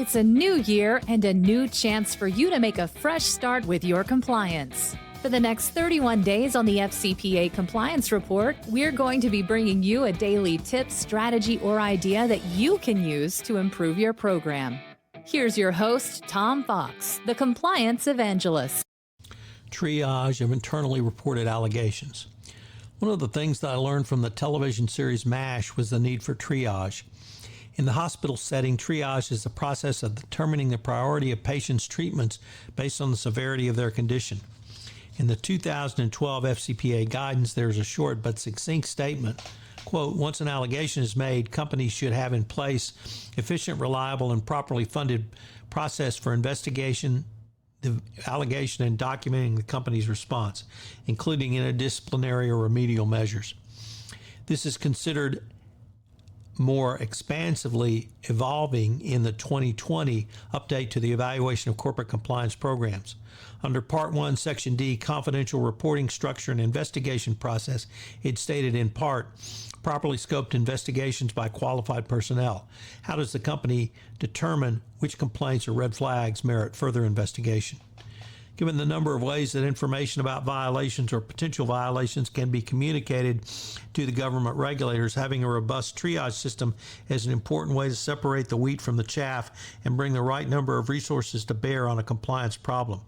It's a new year and a new chance for you to make a fresh start with your compliance. For the next 31 days on the FCPA Compliance Report, we're going to be bringing you a daily tip, strategy, or idea that you can use to improve your program. Here's your host, Tom Fox, the Compliance Evangelist. Triage of internally reported allegations. One of the things that I learned from the television series MASH was the need for triage. In the hospital setting, triage is the process of determining the priority of patients' treatments based on the severity of their condition. In the 2012 FCPA guidance, there is a short but succinct statement, quote, once an allegation is made, companies should have in place efficient, reliable, and properly funded process for investigation, the allegation, and documenting the company's response, including interdisciplinary or remedial measures. This is considered more expansively evolving in the 2020 update to the evaluation of corporate compliance programs. Under Part 1, Section D, confidential reporting structure and investigation process, it stated in part, properly scoped investigations by qualified personnel. How does the company determine which complaints or red flags merit further investigation? Given the number of ways that information about violations or potential violations can be communicated to the government regulators, having a robust triage system is an important way to separate the wheat from the chaff and bring the right number of resources to bear on a compliance problem.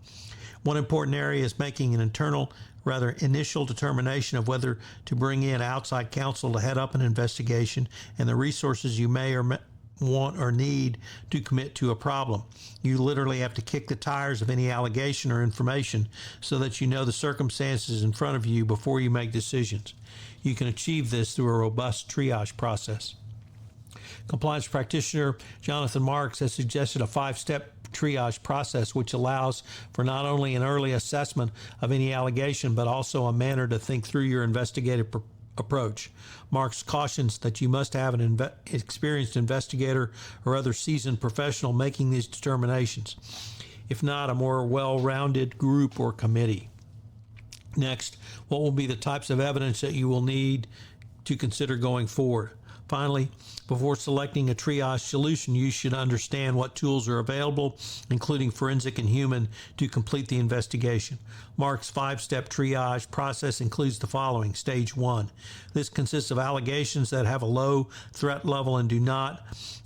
One important area is making an initial determination of whether to bring in outside counsel to head up an investigation and the resources you may or want or need to commit to a problem. You literally have to kick the tires of any allegation or information so that you know the circumstances in front of you before you make decisions. You can achieve this through a robust triage process. Compliance practitioner Jonathan Marks has suggested a 5-step triage process which allows for not only an early assessment of any allegation but also a manner to think through your investigative approach. Marks cautions that you must have an experienced investigator or other seasoned professional making these determinations, if not a more well-rounded group or committee. Next, what will be the types of evidence that you will need to consider going forward? Finally, before selecting a triage solution, you should understand what tools are available, including forensic and human, to complete the investigation. Mark's 5-step triage process includes the following. Stage 1. This consists of allegations that have a low threat level and do not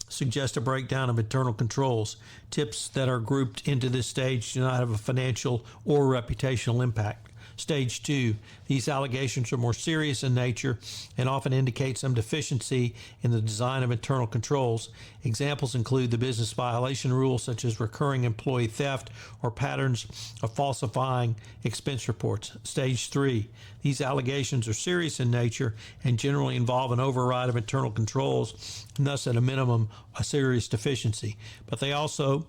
suggest a breakdown of internal controls. Tips that are grouped into this stage do not have a financial or reputational impact. Stage 2. These allegations are more serious in nature and often indicate some deficiency in the design of internal controls. Examples include the business violation rules such as recurring employee theft or patterns of falsifying expense reports. Stage 3. These allegations are serious in nature and generally involve an override of internal controls and thus at a minimum a serious deficiency, but they also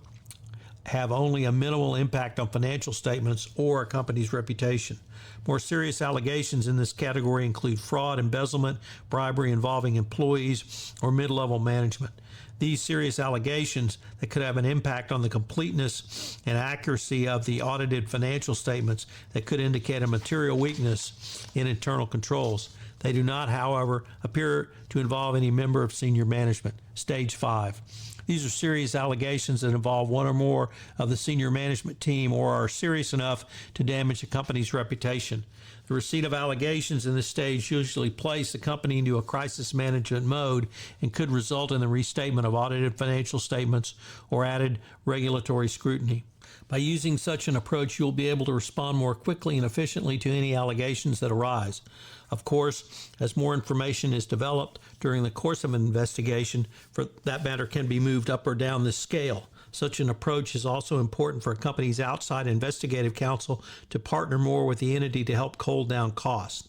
have only a minimal impact on financial statements or a company's reputation. More serious allegations in this category include fraud, embezzlement, bribery involving employees or mid-level management. These serious allegations that could have an impact on the completeness and accuracy of the audited financial statements that could indicate a material weakness in internal controls. They do not, however, appear to involve any member of senior management. Stage 5. These are serious allegations that involve one or more of the senior management team or are serious enough to damage the company's reputation. The receipt of allegations in this stage usually place the company into a crisis management mode and could result in the restatement of audited financial statements or added regulatory scrutiny. By using such an approach, you'll be able to respond more quickly and efficiently to any allegations that arise. Of course, as more information is developed during the course of an investigation, for that matter can be moved up or down this scale. Such an approach is also important for a company's outside investigative counsel to partner more with the entity to help cull down costs.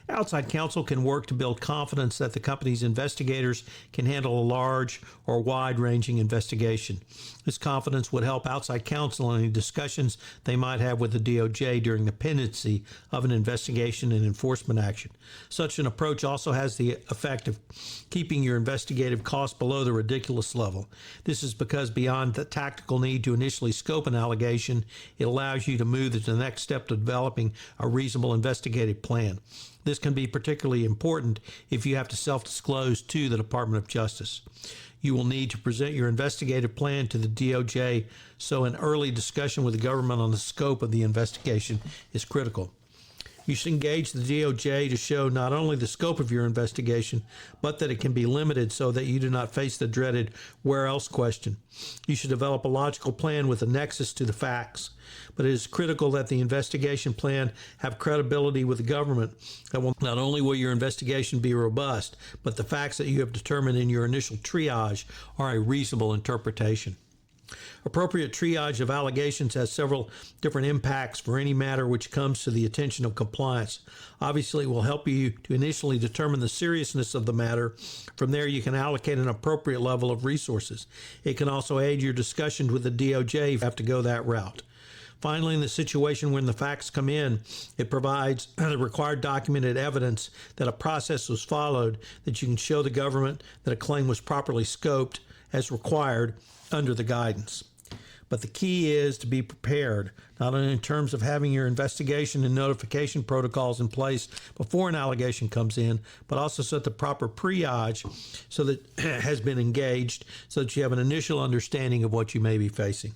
Outside counsel can work to build confidence that the company's investigators can handle a large or wide-ranging investigation. This confidence would help outside counsel in any discussions they might have with the DOJ during the pendency of an investigation and enforcement action. Such an approach also has the effect of keeping your investigative costs below the ridiculous level. This is because beyond the tactical need to initially scope an allegation, it allows you to move to the next step to developing a reasonable investigative plan. This can be particularly important if you have to self-disclose to the Department of Justice. you will need to present your investigative plan to the DOJ, so an early discussion with the government on the scope of the investigation is critical. You should engage the DOJ to show not only the scope of your investigation, but that it can be limited so that you do not face the dreaded where else question. You should develop a logical plan with a nexus to the facts, but it is critical that the investigation plan have credibility with the government. That will not only will your investigation be robust, but the facts that you have determined in your initial triage are a reasonable interpretation. Appropriate triage of allegations has several different impacts for any matter which comes to the attention of compliance. Obviously, it will help you to initially determine the seriousness of the matter. From there, you can allocate an appropriate level of resources. It can also aid your discussions with the DOJ if you have to go that route. Finally, in the situation when the facts come in, it provides the required documented evidence that a process was followed, that you can show the government that a claim was properly scoped as required under the guidance. But the key is to be prepared, not only in terms of having your investigation and notification protocols in place before an allegation comes in, but also so that the proper triage so that has been engaged so that you have an initial understanding of what you may be facing.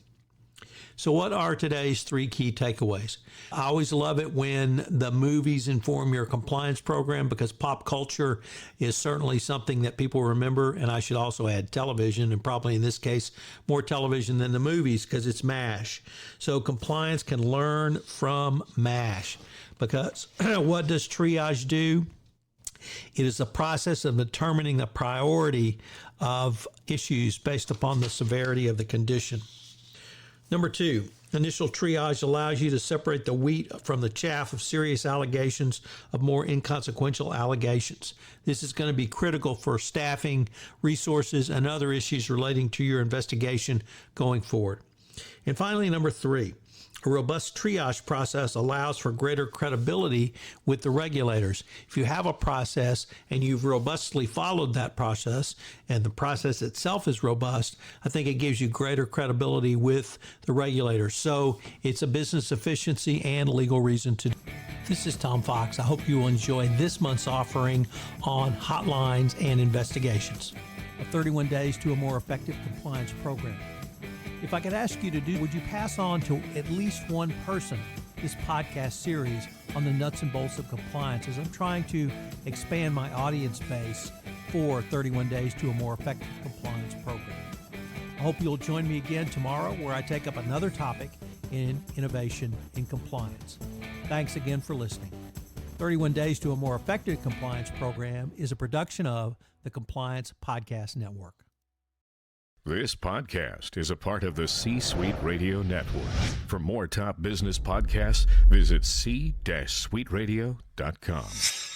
So what are today's 3 key takeaways? I always love it when the movies inform your compliance program, because pop culture is certainly something that people remember. And I should also add television, and probably in this case, more television than the movies, because it's MASH. So compliance can learn from MASH, because what does triage do? It is a process of determining the priority of issues based upon the severity of the condition. Number 2, initial triage allows you to separate the wheat from the chaff of serious allegations of more inconsequential allegations. This is going to be critical for staffing, resources, and other issues relating to your investigation going forward. And finally, number 3, a robust triage process allows for greater credibility with the regulators. If you have a process and you've robustly followed that process, and the process itself is robust, I think it gives you greater credibility with the regulators. So it's a business efficiency and legal reason to. This is Tom Fox. I hope you will enjoy this month's offering on hotlines and investigations. 31 days to a more effective compliance program. If I could ask you to do, would you pass on to at least one person this podcast series on the nuts and bolts of compliance, as I'm trying to expand my audience base for 31 days to a more effective compliance program. I hope you'll join me again tomorrow, where I take up another topic in innovation in compliance. Thanks again for listening. 31 Days to a More Effective Compliance Program is a production of the Compliance Podcast Network. This podcast is a part of the C-Suite Radio Network. For more top business podcasts, visit c-suiteradio.com.